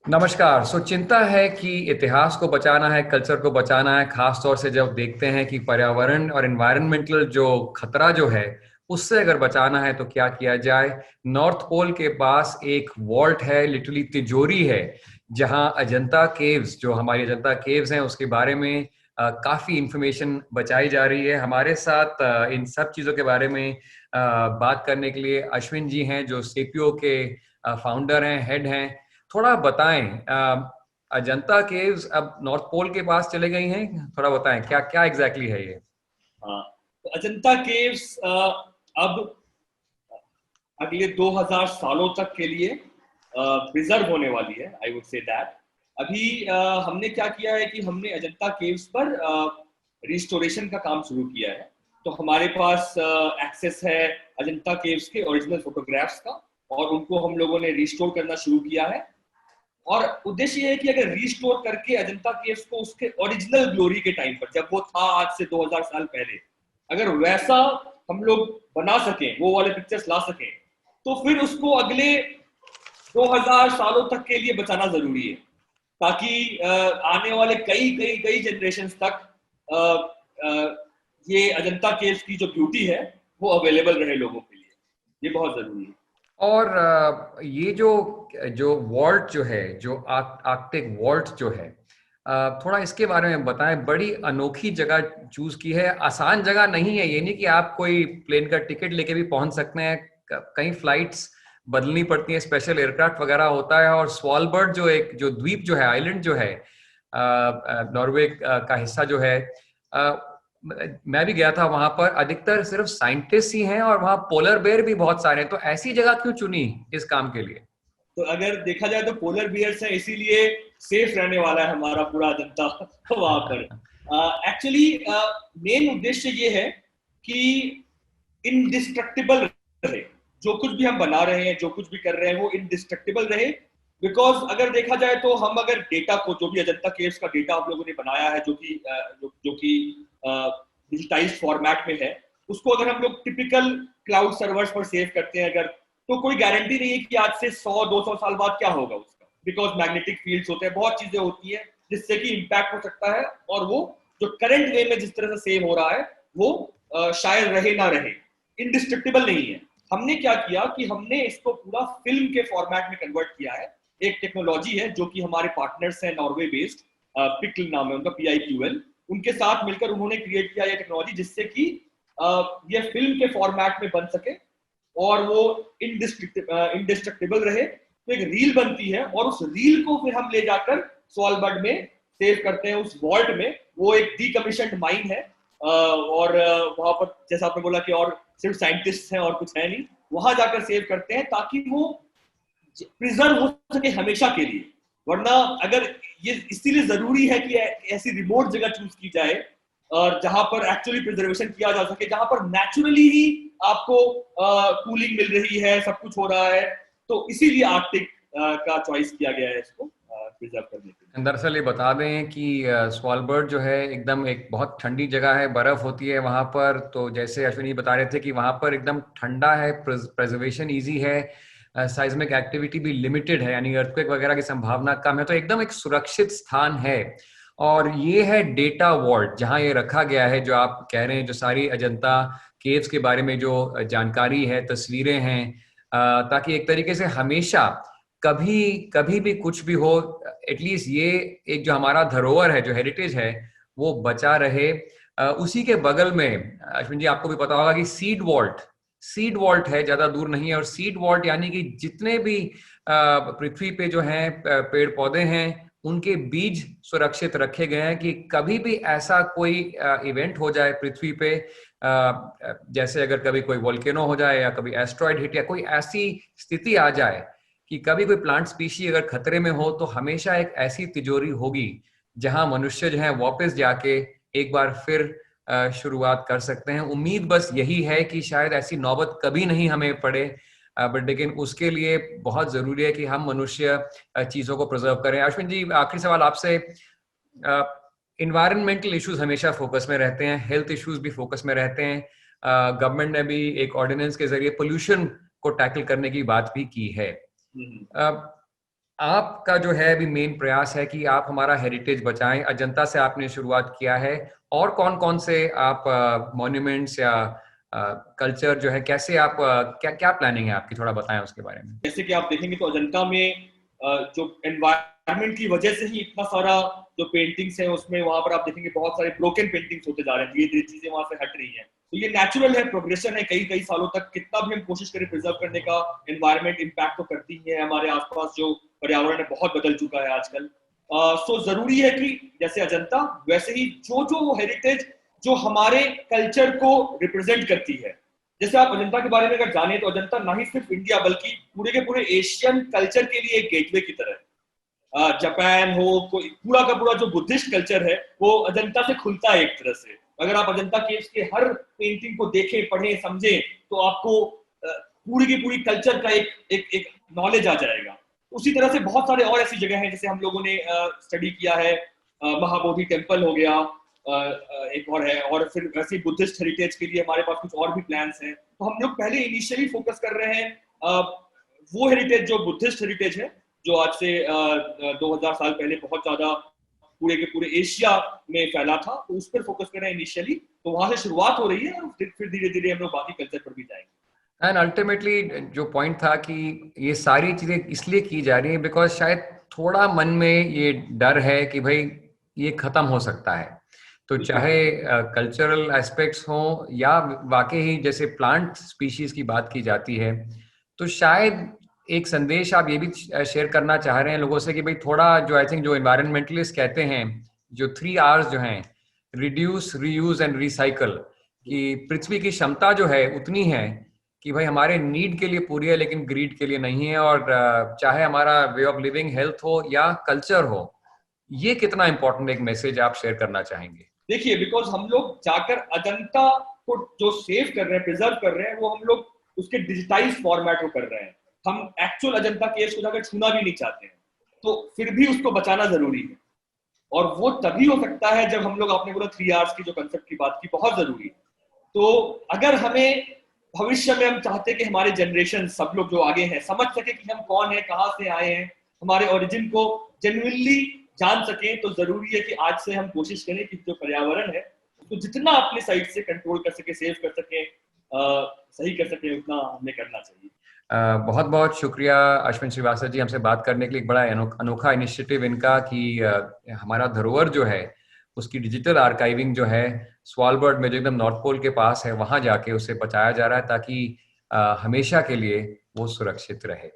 नमस्कार। चिंता है कि इतिहास को बचाना है, कल्चर को बचाना है, खास तौर से जब देखते हैं कि पर्यावरण और एनवायरनमेंटल जो खतरा जो है उससे अगर बचाना है तो क्या किया जाए। नॉर्थ पोल के पास एक वॉल्ट है, लिटरली तिजोरी है, जहां अजंता केव्स, जो हमारी अजंता केव्स हैं, उसके बारे में काफी इंफॉर्मेशन बचाई जा रही है। हमारे साथ इन सब चीजों के बारे में बात करने के लिए अश्विन जी हैं, जो सीपीओ के फाउंडर हैं, हेड हैं। थोड़ा बताएं, अजंता केव्स अब नॉर्थ पोल के पास चले गई हैं, थोड़ा बताएं क्या क्या एग्जैक्टली है ये। हाँ, तो अजंता केव्स अब अगले 2000 सालों तक के लिए प्रिजर्व होने वाली है। आई वुड से दैट अभी हमने क्या किया है कि हमने अजंता केव्स पर रिस्टोरेशन का काम शुरू किया है। तो हमारे पास एक्सेस है अजंता केव्स के ओरिजिनल फोटोग्राफ्स का, और उनको हम लोगों ने रिस्टोर करना शुरू किया है। और उद्देश्य ये है कि अगर रिस्टोर करके अजंता केव्स को उसके ओरिजिनल ग्लोरी के टाइम पर, जब वो था आज से 2000 साल पहले, अगर वैसा हम लोग बना सकें, वो वाले पिक्चर्स ला सकें, तो फिर उसको अगले 2000 सालों तक के लिए बचाना जरूरी है, ताकि आने वाले कई कई कई जनरेशन तक अ, अ, ये अजंता केव्स की जो ब्यूटी है वो अवेलेबल रहे लोगों के लिए। ये बहुत जरूरी है। और ये जो जो वॉल्ट जो है, जो आर्कटिक वॉल्ट जो है, थोड़ा इसके बारे में बताएं। बड़ी अनोखी जगह चूज की है, आसान जगह नहीं है। ये नहीं कि आप कोई प्लेन का टिकट लेके भी पहुंच सकते हैं, कई फ्लाइट्स बदलनी पड़ती हैं, स्पेशल एयरक्राफ्ट वगैरह होता है। और स्वालबर्ड जो एक जो द्वीप जो है, आइलैंड जो है, नॉर्वे का हिस्सा जो है, मैं भी गया था वहां पर। अधिकतर सिर्फ साइंटिस्ट ही हैं और वहां पोलर बेयर भी बहुत सारे हैं। तो ऐसी जगह क्यों चुनी इस काम के लिए? तो अगर देखा जाए तो पोलर बियर्स है, इसीलिए सेफ रहने वाला है हमारा पूरा जनता वहां पर। एक्चुअली मेन उद्देश्य ये है कि इनडिस्ट्रक्टिबल रहे। जो कुछ भी हम बना रहे हैं, जो कुछ भी कर रहे हैं, वो इनडिस्ट्रक्टिबल रहे। बिकॉज अगर देखा जाए तो हम अगर डेटा को, जो भी अजंता केव्स का डेटा हम लोगों ने बनाया है, जो कि डिजिटाइज फॉर्मेट में है, उसको अगर हम लोग टिपिकल क्लाउड सर्वर्स पर सेव करते हैं अगर, तो कोई गारंटी नहीं है कि आज से 100-200 साल बाद क्या होगा उसका। बिकॉज मैग्नेटिक फील्ड्स होते हैं, बहुत चीजें होती है जिससे कि इम्पैक्ट हो सकता है, और वो जो करंट वे में जिस तरह से सेव हो रहा है वो शायद रहे ना रहे, इनडिस्ट्रक्टिबल नहीं है। हमने क्या किया कि हमने इसको पूरा फिल्म के फॉर्मेट में कन्वर्ट किया है। एक टेक्नोलॉजी है जो कि हमारे पार्टनर्स हैं नॉर्वे बेस्ड, पिकल नाम है उनका, PIQL। उनके साथ मिलकर उन्होंने क्रिएट किया ये टेक्नोलॉजी, जिससे कि ये फिल्म के फॉर्मेट में बन सके और वो इनडिस्ट्रक्टिबल रहे। तो एक रील बनती है, और उस रील को फिर हम ले जाकर स्वालबर्ड में सेव करते हैं, उस वॉल्ट में। वो एक डीकमीशन्ड माइन है, और वहां पर जैसा आपने बोला कि और सिर्फ साइंटिस्ट हैं और कुछ है नहीं, वहां जाकर सेव करते हैं ताकि वो प्रिजर्व हो सके हमेशा के लिए। वरना अगर ये इसीलिए जरूरी है कि ऐसी रिमोट जगह चूज की जाए और जहां पर एक्चुअली प्रिजर्वेशन किया जा सके, जहां पर नेचुरली ही आपको कूलिंग मिल रही है, सब कुछ हो रहा है। तो इसीलिए आर्कटिक का चॉइस किया गया है इसको प्रिजर्व करने के लिए। दरअसल ये बता दें कि स्वालबर्ड जो है एकदम एक बहुत ठंडी जगह है, बर्फ होती है वहां पर। तो जैसे अश्विनी बता रहे थे कि वहां पर एकदम ठंडा है, प्रिजर्वेशन इजी है, साइज्मिक एक्टिविटी भी लिमिटेड है, यानी अर्थक्वेक वगैरह की संभावना कम है। तो एकदम एक सुरक्षित स्थान है। और ये है डेटा वॉल्ट जहां ये रखा गया है, जो आप कह रहे हैं, जो सारी अजंता केव्स के बारे में जो जानकारी है, तस्वीरें हैं, ताकि एक तरीके से हमेशा कभी कभी भी कुछ भी हो, एटलीस्ट ये एक जो हमारा धरोहर है, जो हेरिटेज है, वो बचा रहे। उसी के बगल में अश्विन जी आपको भी पता होगा कि सीड वॉल्ट है, ज्यादा दूर नहीं है। और सीड वॉल्ट यानी कि जितने भी पृथ्वी पे जो हैं पेड़ पौधे हैं, उनके बीज सुरक्षित रखे गए हैं कि कभी भी ऐसा कोई इवेंट हो जाए पृथ्वी पे, जैसे अगर कभी कोई वोल्केनो हो जाए या कभी एस्ट्रॉयड हिट या कोई ऐसी स्थिति आ जाए कि कभी कोई प्लांट स्पीशी अगर खतरे में हो, तो हमेशा एक ऐसी तिजोरी होगी जहां मनुष्य जो है वापस जाके एक बार फिर शुरुआत कर सकते हैं। उम्मीद बस यही है कि शायद ऐसी नौबत कभी नहीं हमें पड़े, बट लेकिन उसके लिए बहुत जरूरी है कि हम मनुष्य चीजों को प्रिजर्व करें। अश्विन जी, आखिरी सवाल आपसे। इन्वायरमेंटल इश्यूज हमेशा फोकस में रहते हैं, हेल्थ इश्यूज भी फोकस में रहते हैं। गवर्नमेंट ने भी एक ऑर्डिनेंस के जरिए पोल्यूशन को टैकल करने की बात भी की है। हम्म। अब आपका जो है अभी मेन प्रयास है कि आप हमारा हेरिटेज बचाएं। अजंता से आपने शुरुआत किया है, और कौन कौन से आप मॉन्यूमेंट्स या कल्चर जो है, कैसे आप क्या क्या प्लानिंग है आपकी, थोड़ा बताएं उसके बारे में। जैसे कि आप देखेंगे तो अजंता में जो एनवायरनमेंट की वजह से ही इतना सारा जो पेंटिंग्स है उसमें वहां पर आप देखेंगे बहुत सारे ब्रोकन पेंटिंग्स होते जा रहे हैं, धीरे धीरे चीजें वहां से हट रही हैं। तो ये नेचुरल है, प्रोग्रेशन है, कई कई सालों तक कितना भी हम कोशिश करें प्रिजर्व करने का, एनवायरनमेंट इम्पैक्ट तो करती ही है। हमारे आसपास जो पर्यावरण है बहुत बदल चुका है आजकल। सो जरूरी है कि जैसे अजंता वैसे ही जो जो हेरिटेज जो हमारे कल्चर को रिप्रेजेंट करती है। जैसे आप अजंता के बारे में अगर जाने तो अजंता ना ही सिर्फ इंडिया बल्कि पूरे के पूरे एशियन कल्चर के लिए एक गेटवे की तरह है। जापान हो, कोई पूरा का पूरा जो बुद्धिस्ट कल्चर है वो अजंता से खुलता है एक तरह से। अगर आप अजंता केव्स के हर पेंटिंग को देखें, पढ़ें, समझें तो आपको पूरी की पूरी कल्चर का एक नॉलेज आ जाएगा। उसी तरह से बहुत सारे और ऐसी जगह हैं जैसे हम लोगों ने स्टडी किया है, महाबोधि टेम्पल हो गया, एक और है, और फिर वैसे बुद्धिस्ट हेरिटेज के लिए हमारे पास कुछ और भी प्लान्स हैं। तो हम लोग पहले इनिशियली फोकस कर रहे हैं वो हेरिटेज जो बुद्धिस्ट हेरिटेज है, जो आज से 2000 साल पहले बहुत ज्यादा पूरे के पूरे एशिया में फैला था, तो उस पर फोकस कर रहे हैं इनिशियली। तो वहां से शुरुआत हो रही है और फिर धीरे धीरे हम लोग बाकी कल्चर पर भी जाएंगे। एंड अल्टीमेटली जो पॉइंट था कि ये सारी चीजें इसलिए की जा रही है बिकॉज शायद थोड़ा मन में ये डर है कि भाई ये खत्म हो सकता है। तो चाहे कल्चरल एस्पेक्ट्स हों या वाकई ही जैसे प्लांट स्पीशीज की बात की जाती है, तो शायद एक संदेश आप ये भी शेयर करना चाह रहे हैं लोगों से कि भाई थोड़ा जो आई थिंक जो एनवायरमेंटलिस्ट कहते हैं, जो 3 Rs जो हैं, रिड्यूस, रीयूज एंड रिसाइकल, कि पृथ्वी की क्षमता जो है उतनी है कि भाई हमारे नीड के लिए पूरी है लेकिन ग्रीड के लिए नहीं है। और चाहे हमारा वे ऑफ लिविंग हेल्थ हो या कल्चर हो, ये कितना इंपॉर्टेंट एक मैसेज आप शेयर करना चाहेंगे? देखिए, बिकॉज हम लोग जाकर अजंता को जो सेव कर रहे हैं, प्रिजर्व कर रहे हैं, वो हम लोग उसके डिजिटाइज फॉर्मेट को कर रहे हैं। हम एक्चुअल अजंता केव्स को जाकर छूना भी नहीं चाहते हैं, तो फिर भी उसको बचाना जरूरी है। और वो तभी हो सकता है जब हम लोग, आपने बोला 3 Rs की जो कंसेप्ट की बात की, बहुत जरूरी है। तो अगर हमें भविष्य में हम चाहते हैं कि हमारे जनरेशन सब लोग जो आगे हैं समझ सके कि हम कौन है, कहाँ से आए हैं, हमारे ओरिजिन को जेन्युइनली जान सके, तो जरूरी है कि आज से हम कोशिश करें कि जो पर्यावरण है उसको जितना अपने साइड से कंट्रोल कर सके, सेव कर सके, सही कर सके, उतना हमें करना चाहिए। बहुत बहुत शुक्रिया अश्विन श्रीवास्तव जी, हमसे बात करने के लिए। एक बड़ा अनोखा इनिशिएटिव इनका कि हमारा धरोहर जो है उसकी डिजिटल आर्काइविंग जो है स्वालबर्ड में, जो एकदम नॉर्थ पोल के पास है, वहां जाके उसे बचाया जा रहा है ताकि हमेशा के लिए वो सुरक्षित रहे।